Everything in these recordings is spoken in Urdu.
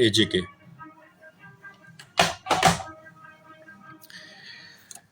AJK।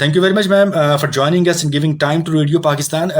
Thank you very much ma'am for joining us and giving time to Radio Pakistan.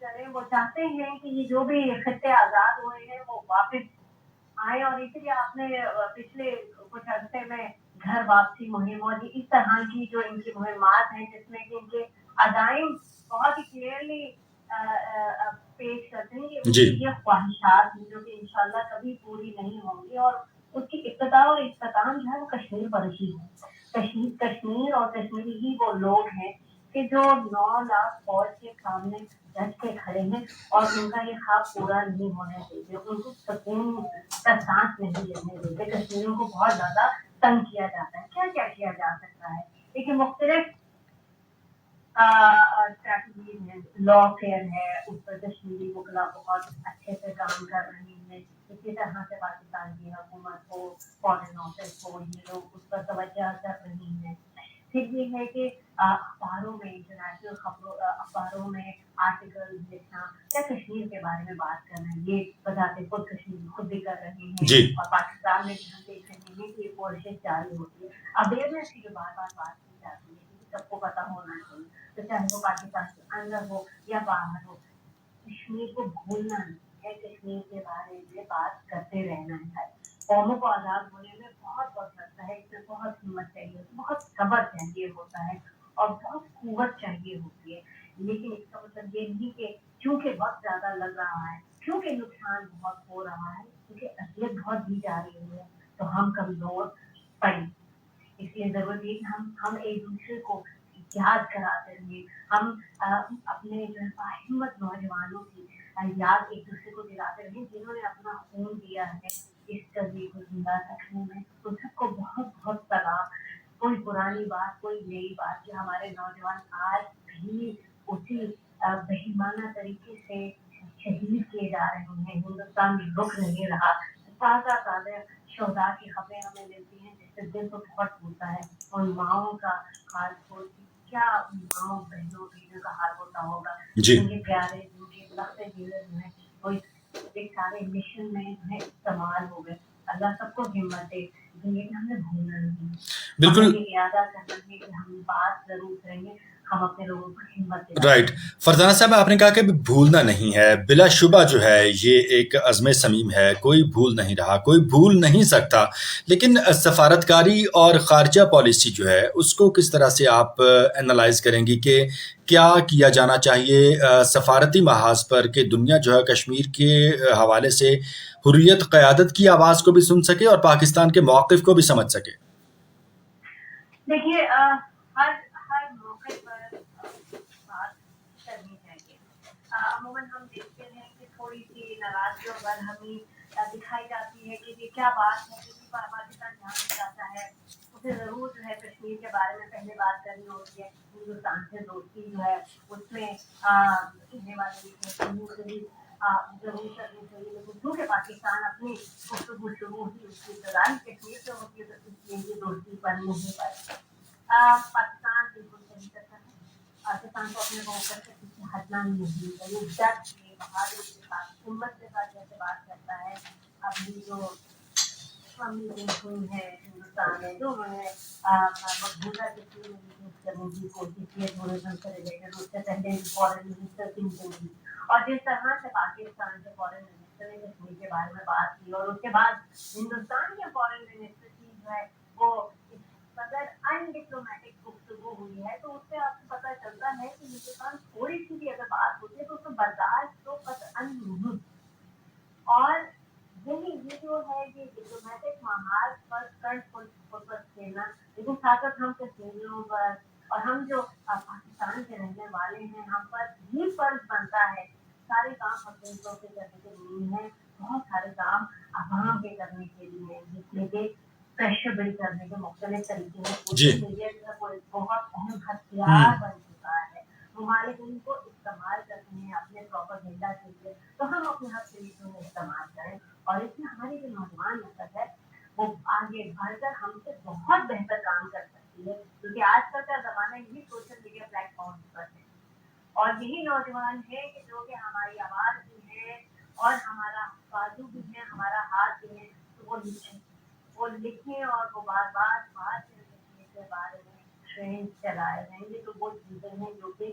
کریں، وہ چاہتے ہیں کہ یہ جو بھی خطے آزاد ہوئے ہیں وہ واپس آئے، اور اسی لیے آپ نے پچھلے کچھ عرصے میں گھر واپسی مہم اور اس طرح کی جو ان کی مہمات ہیں جس میں کہ ان کے عزائم بہت ہی کلیئرلی پیش کرتے ہیں کہ ان جی کی یہ خواہشات ہیں جو کہ انشاءاللہ کبھی پوری نہیں ہوں گی، اور اس کی ابتدا اور اختتام جو ہے وہ کشمیر پر ہی ہے۔ کشمیر اور کشمیری ہی وہ لوگ ہیں کہ جو 9 لاکھ فوج کے سامنے ڈٹ کے کھڑے ہیں، اور ان کا یہ خواب پورا نہیں ہونے دیتے، ان کو سکون کا سانس نہیں لینے دیتے۔ کشمیریوں کو بہت زیادہ تنگ کیا جاتا ہے۔ کیا کیا جا سکتا ہے؟ دیکھیے مختلف اسٹریٹجیز ہیں، لا فیئر ہے، اس پر کشمیری وکلا بہت اچھے سے کام کر رہی ہیں، اسی طرح سے پاکستان کی حکومت ہو، فارن آفس ہو، یہ لوگ اس پر توجہ کر رہی ہیں۔ پھر یہ ہے کہ اخباروں میں انٹرنیشنل اخباروں میں آرٹیکل لکھنا یا کشمیر کے بارے میں بات کرنا، یہ بذات خود کشمیر خود بھی کر رہے ہیں، جی اور پاکستان میں بھی ہم دیکھ رہے ہیں کہ یہ کوشش جاری ہوتی ہے۔ اویئرنیس کی جو بار بار بات کی جاتی ہے کہ سب کو پتہ ہونا چاہیے، تو چاہے وہ پاکستان کے اندر ہو یا باہر ہو، کشمیر کو بھولنا نہیں ہے، کشمیر کے بارے میں بات کرتے رہنا ہے۔ قوموں کو آزاد ہونے میں بہت وقت لگتا ہے، اس میں بہت ہمت چاہیے، بہت صبر چاہیے ہوتا ہے، اور بہت قوت چاہیے ہوتی ہے، لیکن اس کا مطلب یہ نہیں کہ چونکہ وقت زیادہ لگ رہا ہے، کیونکہ نقصان بہت ہو رہا ہے، کیونکہ اذیت بہت دی جا رہی ہے، تو ہم کمزور پڑیں۔ اس لیے ضرورت ہے کہ ہم ایک دوسرے کو یاد کراتے رہے، ہم اپنے جو ہے باہمت نوجوانوں کی یاد ایک دوسرے کو دلاتے رہے جنہوں نے اپنا خون دیا ہے اس قضیے کو زندہ رکھنے میں۔ ان سب کو بہت بہت سلام۔ کوئی پرانی بات، کوئی نئی بات، جو ہمارے نوجوان آج بھی اسی بہیمانہ طریقے سے شہید کیے جا رہے ہیں، ہندوستان رک نہیں رہا۔ تازہ تازہ شہداء کی خبریں ہمیں ملتی ہیں جس سے دل کو بہت ٹوٹتا ہے، اور ماؤں کا حال سوچ کیا ماؤں بہنوں بیویوں کا حال ہوتا ہوگا، جی جن کے پیارے جن کے لگتے جیلے جو ہے وہ ایک سارے مشن میں جو ہے استعمال ہو گئے۔ اللہ سب کو ہمت دے، لیکن یہ ہمیں بھولنا نہیں ہے، ہمیں بالکل یہ ارادہ کرنا ہے کہ ہم بات ضرور کریں گے، ہم اپنے لوگوں کو ہمت دلا رائٹ فرزانہ صاحب آپ نے کہا کہ بھولنا نہیں ہے، بلا شبہ جو ہے یہ ایک عزم صمیم ہے، کوئی بھول نہیں رہا، کوئی بھول نہیں سکتا، لیکن سفارتکاری اور خارجہ پالیسی جو ہے اس کو کس طرح سے آپ انالائز کریں گی کہ کیا کیا جانا چاہیے سفارتی محاذ پر کہ دنیا جو ہے کشمیر کے حوالے سے حریت قیادت کی آواز کو بھی سن سکے اور پاکستان کے موقف کو بھی سمجھ سکے؟ دیکھیے ہر موقع پر بات کرنی چاہیے۔ عموماً ہم دیکھتے ہیں کہ تھوڑی سی ناراضگی اور برہمی دکھائی جاتی ہے کہ یہ کیا بات ہے کہ پاکستان جہاں بھی جاتا ہے اسے ضرور جو ہے کشمیر کے بارے میں پہلے بات کرنی ہوتی ہے، ہندوستان سے دوستی جو ہے اس میں کہنے والے ضرور کرنی چاہیے، لیکن کیونکہ پاکستان اپنی گفتگو شروع ہی اس کی ابتدائی کشمیر سے ہوتی ہے تو اس لیے یہ دوستی پر نہیں پائے۔ پاکستان بالکل صحیح کرتا ہے، پاکستان کو اپنے موقف سے پیچھے ہٹنا نہیں چاہیے، ڈٹ کے بہادری کے ساتھ ہمت کے ساتھ جیسے بات کرتا ہے۔ ابھی جو ہے ہندوستان میں جو انہوں نے مقبوضہ کشمیر میں وزٹ کرنے کی کوشش کی ہے ٹورزم سے ریلیٹڈ، اس سے پہلے فارن منسٹر کی، اور جس طرح سے پاکستان کے فارن منسٹر نے کشمیر کے بارے میں بات کی، اور اس کے بعد ہندوستان کے فارن منسٹر کی جو ہے وہ اگر ان ڈپلومیٹک گفتگو ہوئی ہے تو اس سے آپ کو پتہ چلتا ہے کہ ہندوستان تھوڑی سی بھی اگر بات ہوتی ہے تو اس میں برداشت تو قطعاً نہیں۔ اور یہ جو ہے یہ ڈپلومیٹک محاذ پر فرصت کھیلنا، لیکن ساتھ ساتھ ہم کشمیریوں پر اور ہم جو پاکستان کے رہنے والے ہیں ہم پر یہ فرض بنتا ہے سارے کام حکومتوں سے کرنے کے لیے ہیں، بہت سارے کام عوام کے کرنے کے لیے ہیں، جس میں کہ پریشر بلڈ کرنے کے مختلف طریقے ہیں۔ جی سوشل میڈیا جو ہے وہ ایک بہت اہم ہتھیار بن چکا ہے، ممالک ان کو استعمال کرتے ہیں اپنے پروپیگنڈا کے لیے، تو ہم اپنے ہر طریقے میں استعمال کریں، اور اس میں ہماری جو نوجوان نسل ہے وہ آگے بڑھ کر ہم سے بہت بہتر کام کر سکتی ہے، کیونکہ آج کل کا زمانہ یہی سوشل میڈیا پلیٹ فارم پر ہے، اور یہی نوجوان ہے کہ جو کہ ہماری آواز بھی ہے اور ہمارا بازو بھی ہے، ہمارا ہاتھ بھی ہے، تو وہ لکھیں اور وہ بار بار بات کرنے کے بارے میں ٹرینڈ چلائے ہیں، یہ تو وہ چیزیں ہیں جو کہ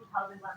2001,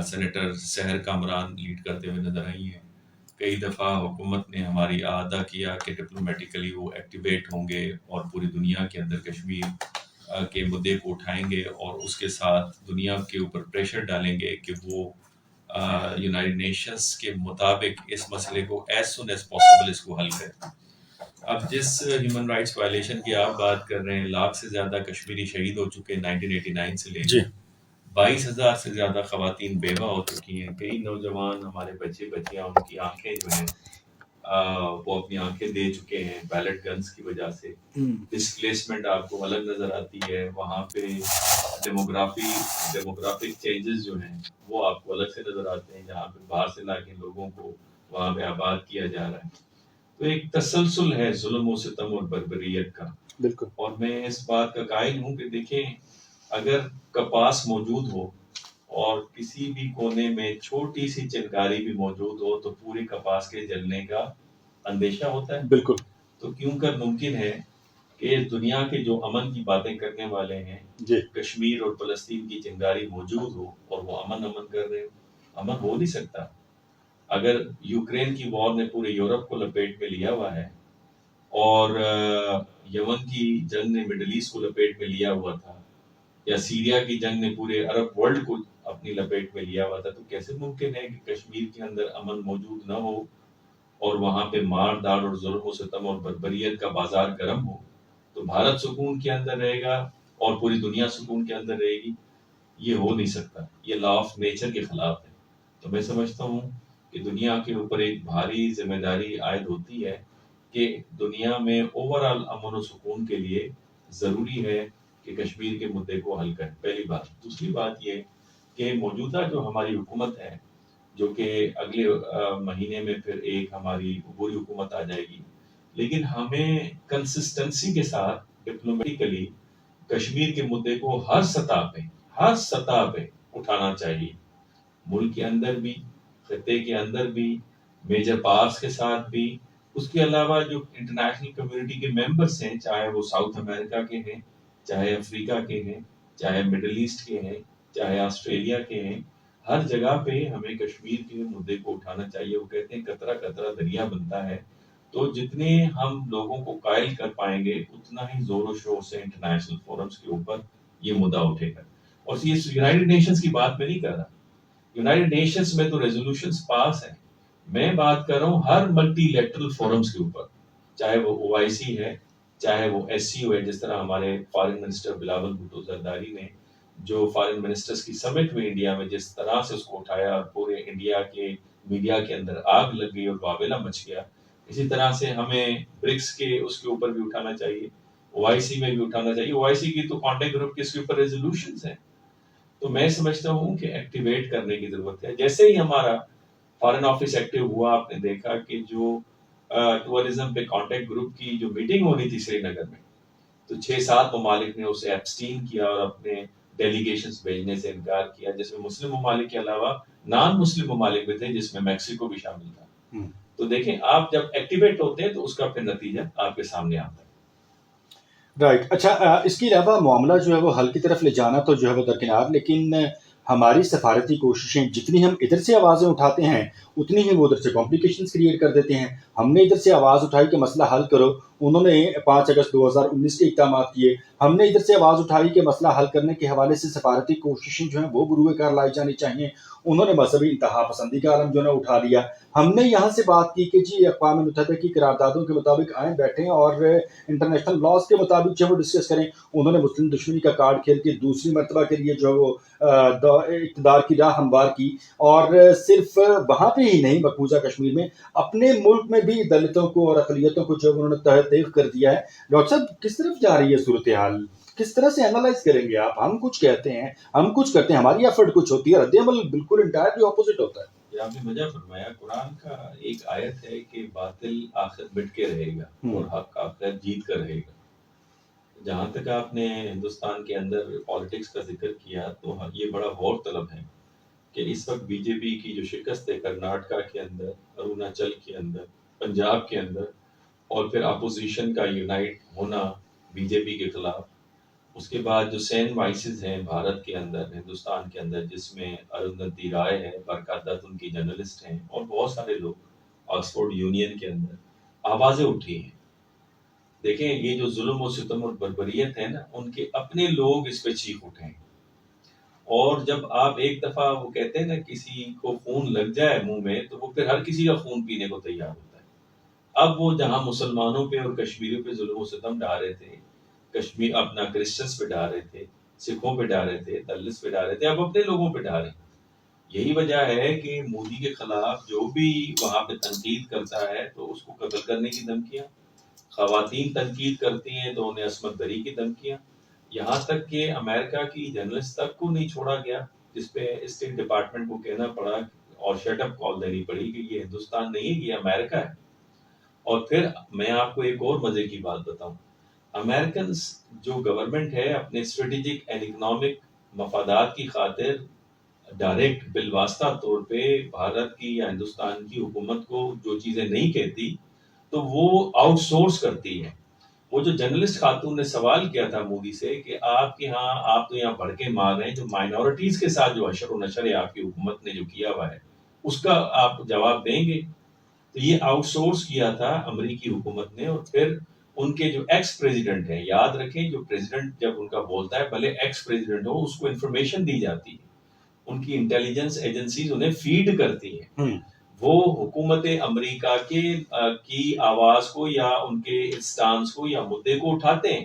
سینیٹر سحر کامران لیڈ کرتے ہوئے نظر آئی ہیں. کئی دفعہ حکومت نے ہماری اعادہ کیا کہ ڈپلومیٹیکلی وہ ایکٹیویٹ ہوں گے اور پوری دنیا کے اندر کشمیر کے مدعے کو اٹھائیں گے اور اس کے ساتھ دنیا کے اوپر پریشر ڈالیں گے کہ وہ یونائٹڈ نیشنز کے مطابق اس مسئلے کو ایز سون ایز پاسبل اس کو حل کریں. اب جس ہیومن رائٹس وائلیشن کی آپ بات کر رہے ہیں، 1,00,000 سے زیادہ کشمیری شہید ہو چکے ہیں 1989 سے لے جی 22,000 سے زیادہ خواتین بیوہ ہو چکی ہیں. کئی نوجوان ہمارے بچے بچیاں ان کی آنکھیں جو ہیں وہ اپنی آنکھیں دے چکے ہیں بیلٹ گنز کی وجہ سے. ڈسپلیسمنٹ آپ کو الگ نظر آتی ہے. وہاں پہ ڈیموگرافک چینجز جو ہیں وہ آپ کو الگ سے نظر آتے ہیں، جہاں پہ باہر سے لا کے لوگوں کو وہاں پہ آباد کیا جا رہا ہے. تو ایک تسلسل ہے ظلم و ستم اور بربریت کا. بالکل. اور میں اس بات کا قائل ہوں کہ دیکھیں، اگر کپاس موجود ہو اور کسی بھی کونے میں چھوٹی سی چنگاری بھی موجود ہو تو پورے کپاس کے جلنے کا اندیشہ ہوتا ہے. بالکل. تو کیوں کر ممکن ہے کہ دنیا کے جو امن کی باتیں کرنے والے ہیں جی کشمیر اور فلسطین کی چنگاری موجود ہو اور وہ امن کر رہے ہو. امن ہو نہیں سکتا. اگر یوکرین کی وار نے پورے یورپ کو لپیٹ میں لیا ہوا ہے اور یمن کی جنگ نے مڈل ایسٹ کو لپیٹ میں لیا ہوا تھا، یا سیریا کی جنگ نے پورے عرب ورلڈ کو اپنی لپیٹ میں لیا ہوا تھا، تو کیسے ممکن ہے کہ کشمیر کے اندر امن موجود نہ ہو اور وہاں پہ مار داڑ اور ظلم و ستم اور بربریت کا بازار گرم ہو؟ تو بھارت سکون کے اندر رہے گا اور پوری دنیا سکون کے اندر رہے گی؟ یہ ہو نہیں سکتا. یہ لا آف نیچر کے خلاف ہے. تو میں سمجھتا ہوں کہ دنیا کے اوپر ایک بھاری ذمہ داری عائد ہوتی ہے کہ دنیا میں اوور آل امن و سکون کے لیے ضروری ہے کہ کشمیر کے مدعے کو حل کریں. پہلی بات. دوسری بات یہ کہ موجودہ جو ہماری حکومت ہے، جو کہ اگلے مہینے میں پھر ایک ہماری عبوری حکومت آ جائے گی، لیکن ہمیں کنسسٹنسی کے ساتھ ڈپلومیٹیکلی کشمیر کے مدعے کو ہر سطح پہ اٹھانا چاہیے. ملک کے اندر بھی، خطے کے اندر بھی، میجر پاورز کے ساتھ بھی. اس کے علاوہ جو انٹرنیشنل کمیونٹی کے ممبرس ہیں، چاہے وہ ساؤتھ امریکہ کے ہیں، چاہے افریقہ کے ہیں، چاہے مڈل ایسٹ کے ہیں، چاہے آسٹریلیا کے ہیں، ہر جگہ پہ ہمیں کشمیر کے مدعے کو اٹھانا چاہیے. وہ کہتے ہیں قطرہ قطرہ دریا بنتا ہے. تو جتنے ہم لوگوں کو قائل کر پائیں گے اتنا ہی زور و شور سے انٹرنیشنل فورمز کے اوپر یہ مدعا اٹھے گا. اور یہ یونائٹڈ نیشنز کی بات میں نہیں کر رہا. یونائٹڈ نیشنز میں تو ریزولوشنز پاس ہیں. میں بات کر رہا ہوں ہر ملٹی لیٹرل فورمز کے اوپر، چاہے وہ OIC ہے، چاہے وہ SCO ہے. جس طرح ہمارے فارن منسٹر بلاول بھٹو زرداری نے جو فارن منسٹرز کی سمٹ ہوئی انڈیا میں جس طرح سے اس کو اٹھایا اور پورے انڈیا کے میڈیا کے اندر آگ لگ گئی اور واویلا مچ گیا، اسی طرح سے ہمیں برکس کے اس کے اوپر بھی اٹھانا چاہیے، OIC میں بھی اٹھانا چاہیے. OIC کی تو کانٹیکٹ گروپ کے اس کے اوپر ریزولوشنز ہیں. تو میں سمجھتا ہوں کہ ایکٹیویٹ کرنے کی ضرورت ہے. جیسے ہی ہمارا فارن آفس ایکٹیو ہوا، آپ نے دیکھا کہ جو ٹورزم پہ کانٹیکٹ گروپ کی جو میٹنگ ہونی تھی سری نگر میں، تو 6-7 ممالک نے اسے ایبسٹین کیا اور اپنے ڈیلیگیشنز بھیجنے سے انکار کیا، جس میں مسلم ممالک کے علاوہ نان مسلم ممالک بھی تھے، جس میں میکسیکو بھی شامل تھا. تو دیکھیں، آپ جب ایکٹیویٹ ہوتے ہیں تو اس کا پھر نتیجہ آپ کے سامنے آتا ہے. رائٹ. اچھا، اس کے علاوہ معاملہ جو ہے وہ حل کی طرف لے جانا تو جو ہے وہ درکنار، لیکن ہماری سفارتی کوششیں جتنی ہم ادھر سے آوازیں اٹھاتے ہیں اتنی ہی وہ ادھر سے کمپلیکیشنز کریٹ کر دیتے ہیں. ہم نے ادھر سے آواز اٹھائی کہ مسئلہ حل کرو، انہوں نے 5 اگست 2019 کے اقدامات کیے. ہم نے ادھر سے آواز اٹھائی کہ مسئلہ حل کرنے کے حوالے سے سفارتی کوششیں جو ہیں وہ بروئے کار لائی جانی چاہیے. انہوں نے مذہبی انتہا پسندی کا عالم جو ہے اٹھا لیا. ہم نے یہاں سے بات کی کہ جی اقوام متحدہ کی قراردادوں کے مطابق آئیں بیٹھیں اور انٹرنیشنل لاز کے مطابق جو ہے وہ ڈسکس کریں. انہوں نے مسلم دشمنی کا کارڈ کھیل کے دوسری مرتبہ کے لیے جو ہے وہ اقتدار کی راہ ہموار کی. اور صرف وہاں پہ ہی نہیں، مقبوضہ کشمیر میں اپنے ملک میں بھی دلتوں کو اور اقلیتوں کو جو انہوں نے تحت دیکھ کر دیا ہے. ڈاکٹر صاحب، کس طرف جا رہی ہے صورتحال؟ کس طرح سے اینالائز کریں گے آپ؟ ہم کچھ کہتے ہیں، ہم کچھ کرتے ہیں، ہماری ایفرٹ کچھ ہوتی ہے، رد عمل بالکل انٹائرلی اپوزٹ ہوتا ہے. یہ آپ نے مزہ فرمایا. قرآن کا ایک آیت ہے کہ باطل آخر مٹ کے رہے گا اور حق آخر جیت کر رہے گا. جہاں تک آپ نے ہندوستان کے اندر پالیٹکس کا ذکر کیا تو یہ بڑا غور طلب ہے کہ اس وقت BJP کی جو شکست ہے کرناٹکا کے اندر، اروناچل کے اندر، پنجاب کے اندر، اور پھر اپوزیشن کا یونائٹ ہونا BJP کے خلاف، اس کے بعد جو سین وائسز ہیں بھارت کے اندر، ہندوستان کے اندر، جس میں اروندھتی رائے ہے، برکا دت ان کی جرنلسٹ ہیں، اور بہت سارے لوگ، آکسفورڈ یونین کے اندر آوازیں اٹھی ہیں. دیکھیں یہ جو ظلم و ستم اور بربریت ہے نا، ان کے اپنے لوگ اس پہ چیخ اٹھے ہیں. اور جب آپ ایک دفعہ وہ کہتے ہیں نا کسی کو خون لگ جائے منہ میں تو وہ پھر ہر کسی کا خون پینے کو تیار ہوتا ہے. اب وہ جہاں مسلمانوں پہ اور کشمیریوں پہ ظلم و ستم ڈال رہے تھے، کشمیر اپنا کرسچنس پہ ڈال رہے تھے، سکھوں پہ ڈال رہے تھے، دلت پہ ڈال رہے تھے، اب اپنے لوگوں پہ ڈال رہے ہیں. یہی وجہ ہے کہ مودی کے خلاف جو بھی وہاں پہ تنقید کرتا ہے تو اس کو قتل کرنے کی دھمکیاں، خواتین تنقید کرتی ہیں تو انہیں عصمت دری کی دھمکیاں، یہاں تک کہ امریکہ کی جرنلسٹ تک کو نہیں چھوڑا گیا، جس پہ اسٹیٹ ڈپارٹمنٹ کو کہنا پڑا اور شٹ اپ کال دینی پڑی کہ یہ ہندوستان نہیں ہے، یہ امریکہ ہے. اور پھر میں آپ کو ایک اور مزے کی بات بتاؤں، امریکنز جو گورنمنٹ ہے اپنے اسٹریٹجک اینڈ اکنامک مفادات کی خاطر ڈائریکٹ بالواسطہ طور پہ بھارت کی یا ہندوستان کی حکومت کو جو چیزیں نہیں کہتی تو وہ آؤٹ سورس کرتی ہے. وہ جو جرنلسٹ خاتون نے سوال کیا تھا مودی سے کہ آپ کے ہاں آپ تو یہاں بڑھ کے مار رہے ہیں، جو مائنورٹیز کے ساتھ جو اشر و نشر ہے آپ کی حکومت نے جو کیا ہوا ہے اس کا آپ جواب دیں گے، تو یہ آؤٹ سورس کیا تھا امریکی حکومت نے. اور پھر ان کے جو ایکس پریزیڈنٹ ہیں، یاد رکھیں جو پریزیڈنٹ جب ان کا بولتا ہے بھلے ایکس پریزیڈنٹ ہو، اس کو انفارمیشن دی جاتی ہے، ان کی انٹیلیجنس ایجنسیز انہیں فیڈ کرتی ہیں. وہ حکومت امریکہ کی آواز کو یا ان کے اسٹانس کو یا مدعے کو اٹھاتے ہیں.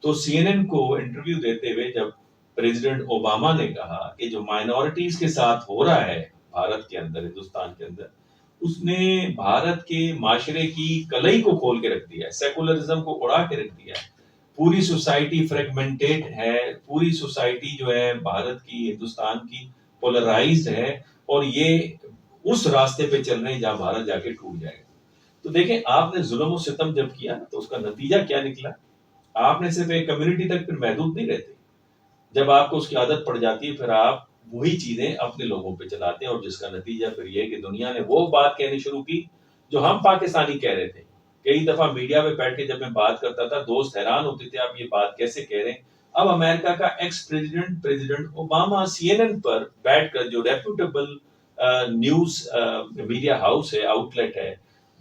تو سی این این کو انٹرویو دیتے ہوئے جب پریزیڈنٹ اوباما نے کہا کہ جو مائنورٹیز کے ساتھ ہو رہا ہے بھارت کے اندر، ہندوستان کے اندر، اس نے بھارت کے معاشرے کی کلئی کو کھول کے رکھ دیا ہے، سیکولرزم کو اڑا کے رکھ دیا ہے. پوری سوسائٹی فریگمنٹیڈ ہے، پوری سوسائٹی جو ہے بھارت کی، ہندوستان کی پولرائزڈ ہے، اور یہ اس راستے پہ چل رہے ہیں جہاں بھارت جا کے ٹوٹ جائے گا. تو دیکھیں آپ نے ظلم و ستم جب کیا تو اس کا نتیجہ کیا نکلا. آپ نے صرف ایک کمیونٹی تک پھر محدود نہیں رہتے، جب آپ کو اس کی عادت پڑ جاتی ہے پھر آپ وہی چیزیں اپنے لوگوں پہ چلاتے ہیں، اور جس کا نتیجہ پھر یہ کہ دنیا نے وہ بات کہنی شروع کی جو ہم پاکستانی کہہ رہے تھے. کئی دفعہ میڈیا پہ بیٹھ کے جب میں بات کرتا تھا دوست حیران ہوتے تھے آپ یہ بات کیسے کہہ رہے ہیں. اب امریکہ کا ایکس پریزیڈنٹ اوباما سی این این پر بیٹھ کر، جو ریپوٹیبل نیوز میڈیا ہاؤس ہے، آؤٹ لیٹ ہے،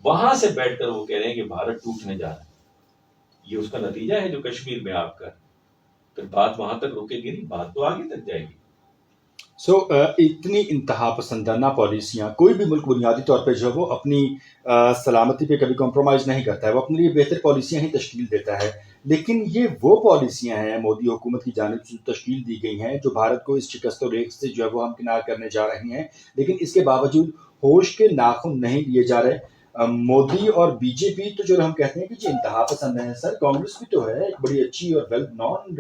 وہاں سے بیٹھ کر وہ کہہ رہے ہیں کہ بھارت ٹوٹنے جا رہا ہے. یہ اس کا نتیجہ ہے جو کشمیر میں آپ کا. پھر بات وہاں تک رکے گی نہیں، بات تو آگے تک جائے گی. اتنی انتہا پسندانہ پالیسیاں، کوئی بھی ملک بنیادی طور پہ جو ہے وہ اپنی سلامتی پہ کبھی کمپرومائز نہیں کرتا ہے، وہ اپنے لیے بہتر پالیسیاں ہی تشکیل دیتا ہے. لیکن یہ وہ پالیسیاں ہیں مودی حکومت کی جانب سے تشکیل دی گئی ہیں جو بھارت کو اس شکست و ریخت سے جو ہے وہ ہمکنار کرنے جا رہی ہیں، لیکن اس کے باوجود ہوش کے ناخن نہیں لیے جا رہے. مودی اور بی جے پی تو جو ہم کہتے ہیں کہ جی انتہا پسند ہیں، سر کانگریس بھی تو ہے ایک بڑی اچھی اور ویل نون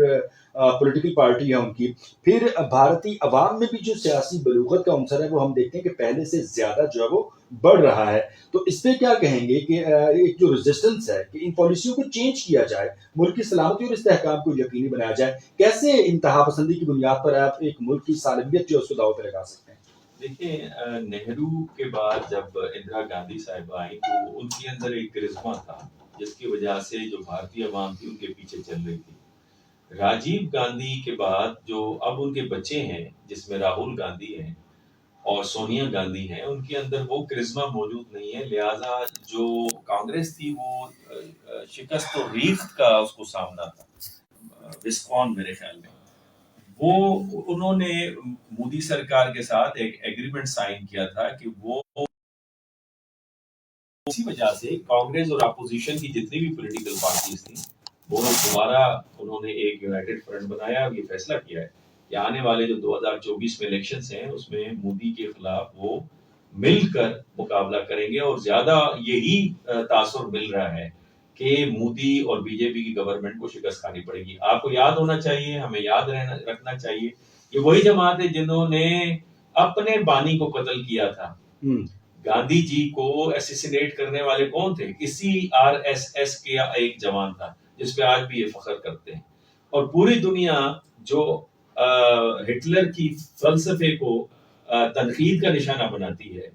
پولیٹیکل پارٹی ہے ان کی. پھر بھارتی عوام میں بھی جو سیاسی بلوغت کا عنصر ہے وہ ہم دیکھتے ہیں کہ پہلے سے زیادہ جو ہے وہ بڑھ رہا ہے. تو اس پہ کیا کہیں گے کہ ایک جو ریزسٹنس ہے کہ ان پالیسیوں کو چینج کیا جائے، ملک کی سلامتی اور استحکام کو یقینی بنایا جائے، کیسے انتہا پسندی کی بنیاد پر آپ ایک ملک کی سالمیت جو ہے اس کو داؤ پہ لگا سکتے ہیں؟ دیکھیں نہرو کے بعد جب اندرا گاندھی صاحبہ آئیں تو ان کے اندر ایک کرزما تھا جس کی وجہ سے جو بھارتی عوام تھی ان کے پیچھے چل رہی تھی. راجیو گاندھی کے بعد جو اب ان کے بچے ہیں جس میں راہل گاندھی ہیں اور سونیا گاندھی ہیں، ان کے اندر وہ کرزما موجود نہیں ہے. لہٰذا جو کانگریس تھی وہ شکست و ریخت کا اس کو سامنا تھا. وسکون میرے خیال میں وہ انہوں نے مودی سرکار کے ساتھ ایک ایگریمنٹ سائن کیا تھا کہ وہ اسی وجہ سے کانگریس اور اپوزیشن کی جتنی بھی پولیٹیکل پارٹیز تھیں وہ دوبارہ انہوں نے ایک یونائٹڈ فرنٹ بنایا اور یہ فیصلہ کیا ہے کہ آنے والے جو 2024 میں الیکشنز ہیں اس میں مودی کے خلاف وہ مل کر مقابلہ کریں گے. اور زیادہ یہی تاثر مل رہا ہے کہ مودی اور بی جے پی کی گورنمنٹ کو شکست کھانی پڑے گی. آپ کو یاد ہونا چاہیے، ہمیں یاد رکھنا چاہیے، یہ وہی جماعت ہے جنہوں نے اپنے بانی کو قتل کیا تھا. گاندھی جی کو ایسیسینیٹ کرنے والے کون تھے؟ اسی آر ایس ایس کا ایک جوان تھا جس پہ آج بھی یہ فخر کرتے ہیں. اور پوری دنیا جو ہٹلر کی فلسفے کو تنقید کا نشانہ بناتی ہے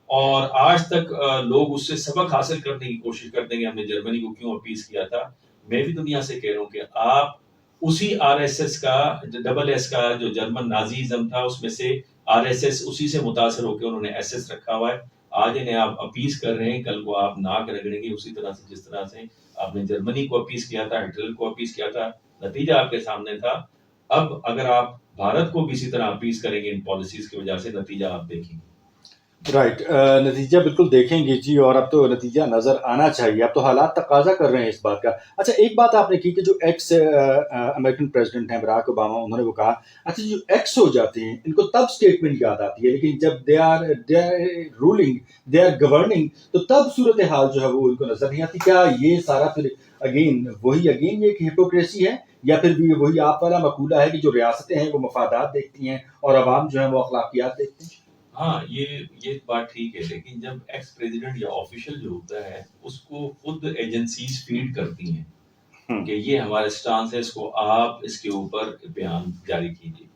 اور آج تک لوگ اس سے سبق حاصل کرنے کی کوشش کرتے ہیں کہ ہم نے جرمنی کو کیوں اپیز کیا تھا. میں بھی دنیا سے کہہ رہا ہوں کہ آپ اسی RSS کا SS کا جو جرمن نازیزم تھا اس میں سے RSS اسی سے متاثر ہو کے انہوں نے SS رکھا ہوا ہے. آج انہیں آپ اپیز کر رہے ہیں, کل کو آپ ناک رگڑیں گے اسی طرح سے جس طرح سے آپ نے جرمنی کو اپیز کیا تھا, ہٹلر کو اپیز کیا تھا, نتیجہ آپ کے سامنے تھا. اب اگر آپ بھارت کو بھی اسی طرح اپیز کریں گے ان پالیسیز کی وجہ سے, نتیجہ آپ دیکھیں گے. رائٹ, نتیجہ بالکل دیکھیں گے جی, اور اب تو نتیجہ نظر آنا چاہیے, اب تو حالات تقاضا کر رہے ہیں اس بات کا. اچھا ایک بات آپ نے کی کہ جو ایکس امریکن پریزیڈنٹ ہیں براک اوباما, انہوں نے وہ کہا اچھا جو ایکس ہو جاتے ہیں ان کو تب اسٹیٹمنٹ یاد آتی ہے, لیکن جب they are ruling, they are governing, تو تب صورتحال جو ہے وہ ان کو نظر نہیں آتی. کیا یہ سارا پھر اگین یہ ایک ہپوکریسی ہے, یا پھر بھی وہی آپ والا مقولہ ہے کہ جو ریاستیں ہیں وہ مفادات دیکھتی ہیں اور عوام جو ہیں وہ اخلاقیات دیکھتے ہیں؟ ہاں یہ بات ٹھیک ہے, لیکن جب ایکس پریزیڈنٹ یا آفیشل جو ہوتا ہے اس کو خود ایجنسیز فیڈ کرتی ہیں کہ یہ ہمارے سٹانس ہے, اس کو آپ اس کے اوپر بیان جاری کیجیے.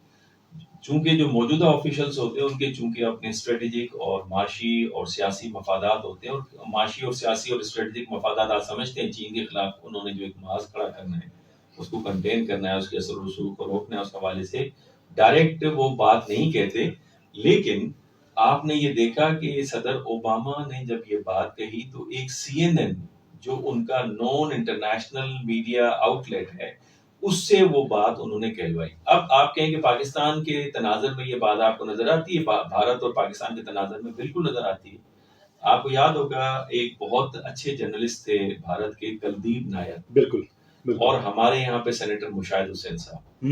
چونکہ جو موجودہ آفیشلز ہوتے ہیں ان کے چونکہ اپنے اسٹریٹجک اور معاشی اور سیاسی مفادات ہوتے ہیں, اور معاشی اور سیاسی اور اسٹریٹجک مفادات آپ سمجھتے ہیں چین کے خلاف انہوں نے جو ایک محاذ کھڑا کرنا ہے, اس کو کنٹین کرنا ہے, اس کے اثر و رسوخ کو روکنا ہے, اس حوالے سے ڈائریکٹ وہ بات نہیں کہتے. لیکن آپ نے یہ دیکھا کہ صدر اوباما نے جب یہ بات کہی تو ایک CNN جو ان کا نون انٹرنیشنل میڈیا آؤٹ لیٹ ہے, اس سے وہ بات انہوں نے کہلوائی. اب آپ کہیں کہ پاکستان کے تناظر میں یہ بات آپ کو نظر آتی ہے, بھارت اور پاکستان کے تناظر میں بالکل نظر آتی ہے. آپ کو یاد ہوگا ایک بہت اچھے جرنلسٹ تھے بھارت کے, کلدیپ نائر, بالکل اور ہمارے یہاں پہ سینیٹر مشاہد حسین صاحب.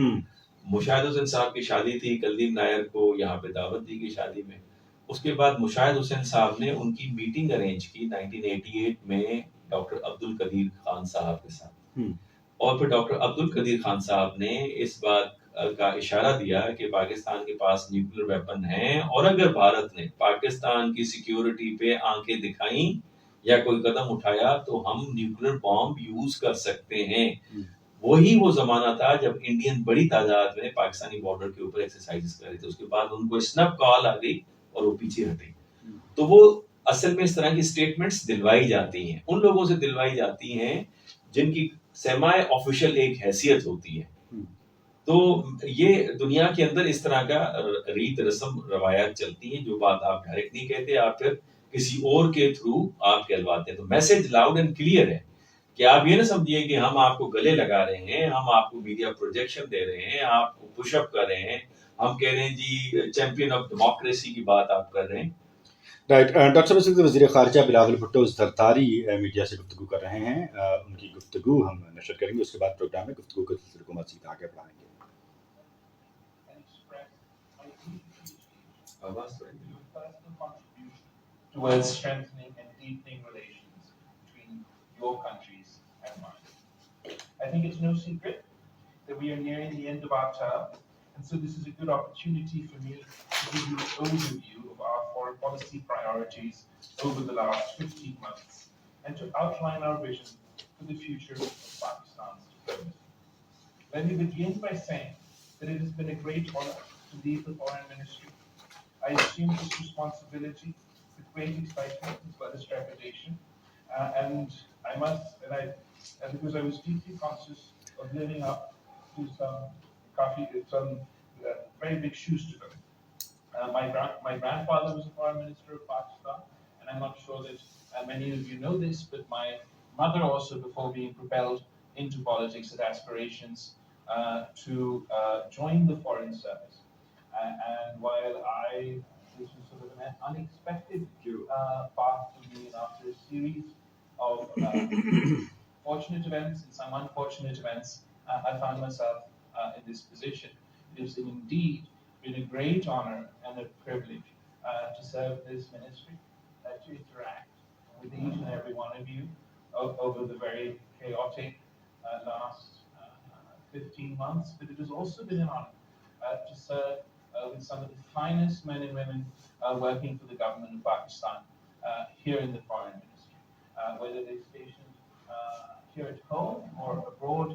مشاہد حسین صاحب کی شادی تھی, کلدیپ نائر کو یہاں پہ دعوت دی گئی شادی میں. اس کے بعد مشاہد حسین صاحب نے ان کی میٹنگ ارینج کی 1988 میں ڈاکٹر عبد القدیر خان صاحب کے ساتھ, اور پھر ڈاکٹر عبد القدیر خان صاحب نے اس بات کا اشارہ دیا کہ پاکستان کے پاس نیوکلیر ویپن ہیں, اور اگر بھارت نے پاکستان کی سیکیورٹی پہ آنکھیں دکھائیں یا کوئی قدم اٹھایا تو ہم نیوکلیر بام یوز کر سکتے ہیں. وہی وہ زمانہ تھا جب انڈین بڑی تعداد میں پاکستانی بارڈر کے اوپر ایکسرسائز کر رہے تھے. اس کے بعد ان کو اسنپ کال آ گئی اور وہ پیچھے ہٹے. تو وہ اصل میں اس طرح کی اسٹیٹمنٹس دلوائی جاتی ہیں, ان لوگوں سے دلوائی جاتی ہیں جن کی سیمائے آفیشل ایک حیثیت ہوتی ہے. تو یہ دنیا کے اندر اس طرح کا ریت رسم روایات چلتی ہیں, جو بات آپ ڈائریکٹ نہیں کہتے, آپ پھر کسی اور کے تھرو آپ کہلواتے ہیں. تو میسج لاؤڈ اینڈ کلیئر ہے کہ آپ یہ نہ سمجھیے کہ ہم آپ کو گلے لگا رہے ہیں, ہم آپ کو میڈیا پروجیکشن دے رہے ہیں, آپ کو پش اپ کر رہے ہیں, ہم کہہ رہے ہیں جی چیمپئن آف ڈیموکریسی کی بات آپ کر رہے ہیں. رائٹ, ڈاکٹر صاحب اس وقت وزیر خارجہ بلاول بھٹو زرداری میڈیا سے گفتگو کر رہے ہیں, ان کی گفتگو ہم نشر کریں گے, اس کے بعد پروگرام میں گفتگو کے سلسلے کو مزید آگے بڑھائیں گے. Towards strengthening and deepening relations between your countries and mine. I think it's no secret that we are nearing the end of our term, and so this is a good opportunity for me to give you an overview of our foreign policy priorities over the last 15 months and to outline our vision for the future of Pakistan's diplomacy. Let me begin by saying that it has been a great honor to lead the Foreign Ministry. I assume this responsibility with great excitement as well as trepidation, and because I was deeply conscious of living up to some very big shoes to fill. My grandfather was the Foreign Minister of Pakistan, and I'm not sure that many of you know this, but my mother also, before being propelled into politics, had aspirations to join the Foreign Service. And while this was sort of an unexpected path for me, and after a series of fortunate events and some unfortunate events, I found myself in this position. It has indeed been a great honor and a privilege to serve this ministry, to interact with each and every one of you over the very chaotic last 15 months. But it has also been an honor to serve with some of the finest men and women working for the government of Pakistan here in the Foreign Ministry, whether they're stationed here at home or abroad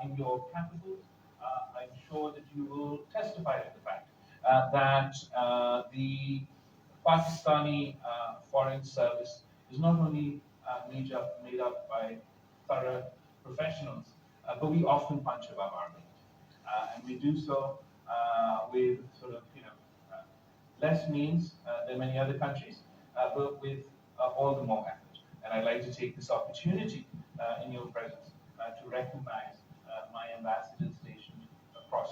in your capitals. I'm sure that you will testify to the fact that the Pakistani Foreign Service is not only made up by thorough professionals, but we often punch above our weight. And we do so with sort of, less means than many other countries, but with all the more effort. And I'd like to take this opportunity in your presence to recognize my ambassadors stationed across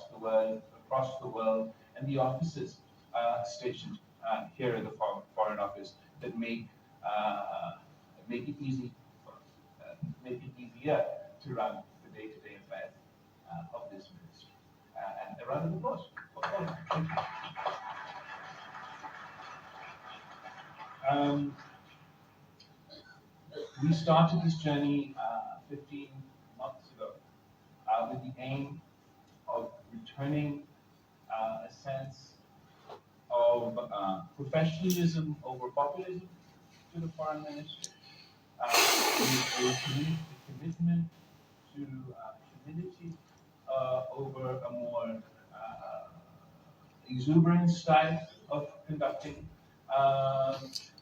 the world, and the officers stationed here at the Foreign Office that make it easier to run the day-to-day affairs of this ministry. And a round of applause for all of them. Thank you. We started this journey 15 months ago with the aim of returning a sense of professionalism over populism to the foreign ministry, with a commitment to humility over a more exuberant style of conducting.